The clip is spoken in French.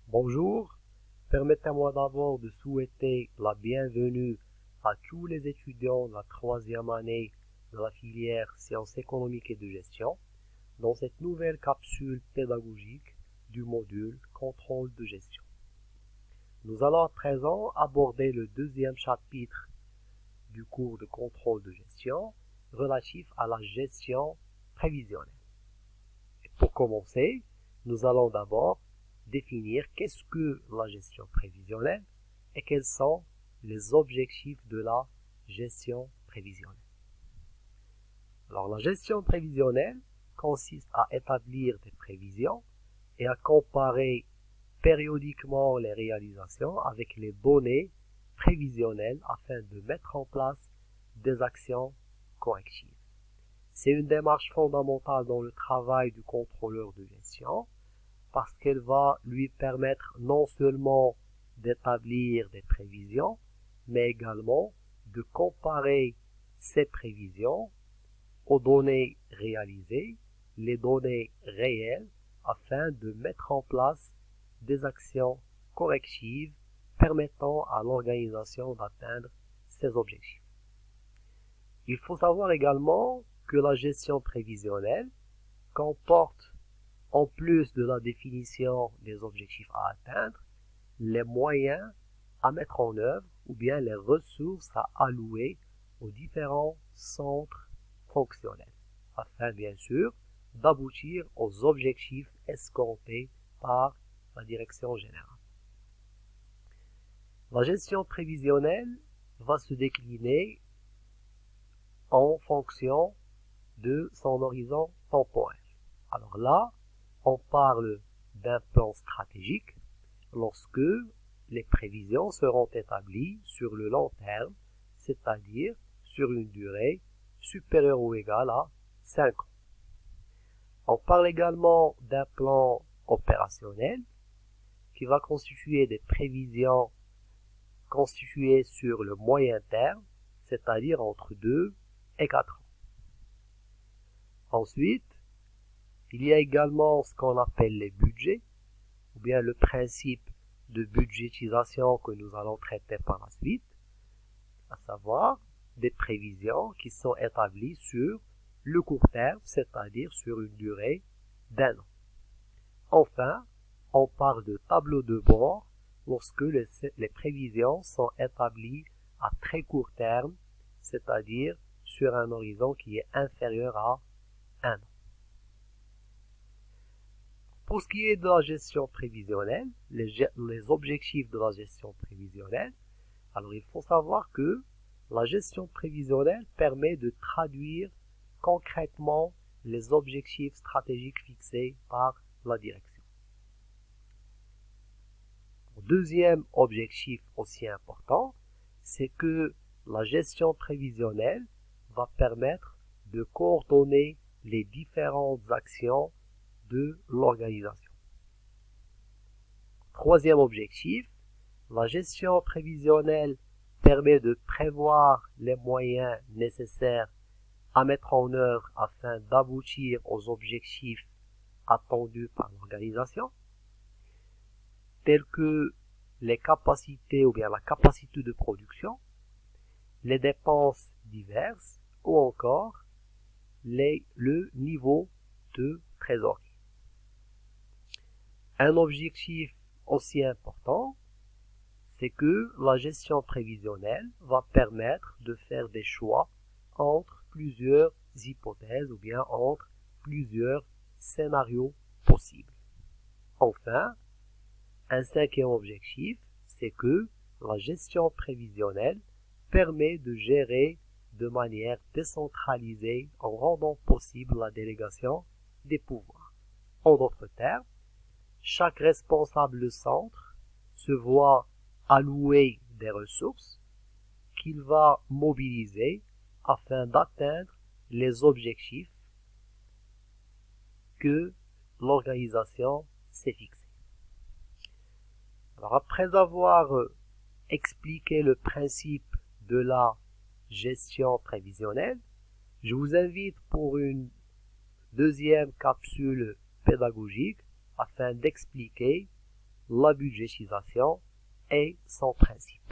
Bonjour, permettez-moi d'abord de souhaiter la bienvenue à tous les étudiants de la troisième année de la filière Sciences économiques et de gestion dans cette nouvelle capsule pédagogique du module Contrôle de gestion. Nous allons à présent aborder le deuxième chapitre du cours de contrôle de gestion relatif à la gestion prévisionnelle. Et pour commencer, nous allons d'abord définir qu'est-ce que la gestion prévisionnelle et quels sont les objectifs de la gestion prévisionnelle. Alors, la gestion prévisionnelle consiste à établir des prévisions et à comparer périodiquement les réalisations avec les données prévisionnelles afin de mettre en place des actions correctives. C'est une démarche fondamentale dans le travail du contrôleur de gestion parce qu'elle va lui permettre non seulement d'établir des prévisions, mais également de comparer ces prévisions aux données réalisées, les données réelles, afin de mettre en place des actions correctives permettant à l'organisation d'atteindre ses objectifs. Il faut savoir également que la gestion prévisionnelle comporte, en plus de la définition des objectifs à atteindre, les moyens à mettre en œuvre ou bien les ressources à allouer aux différents centres fonctionnels, afin bien sûr d'aboutir aux objectifs escomptés par la direction générale. La gestion prévisionnelle va se décliner en fonction de son horizon temporel. Alors là, on parle d'un plan stratégique lorsque les prévisions seront établies sur le long terme, c'est-à-dire sur une durée supérieure ou égale à 5 ans. On parle également d'un plan opérationnel qui va constituer des prévisions constituées sur le moyen terme, c'est-à-dire entre 2 et 4 ans. Ensuite, il y a également ce qu'on appelle les budgets, ou bien le principe de budgétisation que nous allons traiter par la suite, à savoir des prévisions qui sont établies sur le court terme, c'est-à-dire sur une durée d'1 an. Enfin, on parle de tableau de bord lorsque les prévisions sont établies à très court terme, c'est-à-dire sur un horizon qui est inférieur à 1 an. Pour ce qui est de la gestion prévisionnelle, les objectifs de la gestion prévisionnelle, alors il faut savoir que la gestion prévisionnelle permet de traduire concrètement les objectifs stratégiques fixés par la direction. Le deuxième objectif aussi important, c'est que la gestion prévisionnelle va permettre de coordonner les différentes actions de l'organisation. Troisième objectif, la gestion prévisionnelle permet de prévoir les moyens nécessaires à mettre en œuvre afin d'aboutir aux objectifs attendus par l'organisation, tels que les capacités ou bien la capacité de production, les dépenses diverses ou encore le niveau de trésorerie. Un objectif aussi important, c'est que la gestion prévisionnelle va permettre de faire des choix entre plusieurs hypothèses ou bien entre plusieurs scénarios possibles. Enfin, un cinquième objectif, c'est que la gestion prévisionnelle permet de gérer de manière décentralisée en rendant possible la délégation des pouvoirs. En d'autres termes, chaque responsable centre se voit allouer des ressources qu'il va mobiliser afin d'atteindre les objectifs que l'organisation s'est fixés. Alors après avoir expliqué le principe de la gestion prévisionnelle, je vous invite pour une deuxième capsule pédagogique afin d'expliquer la budgétisation et son principe.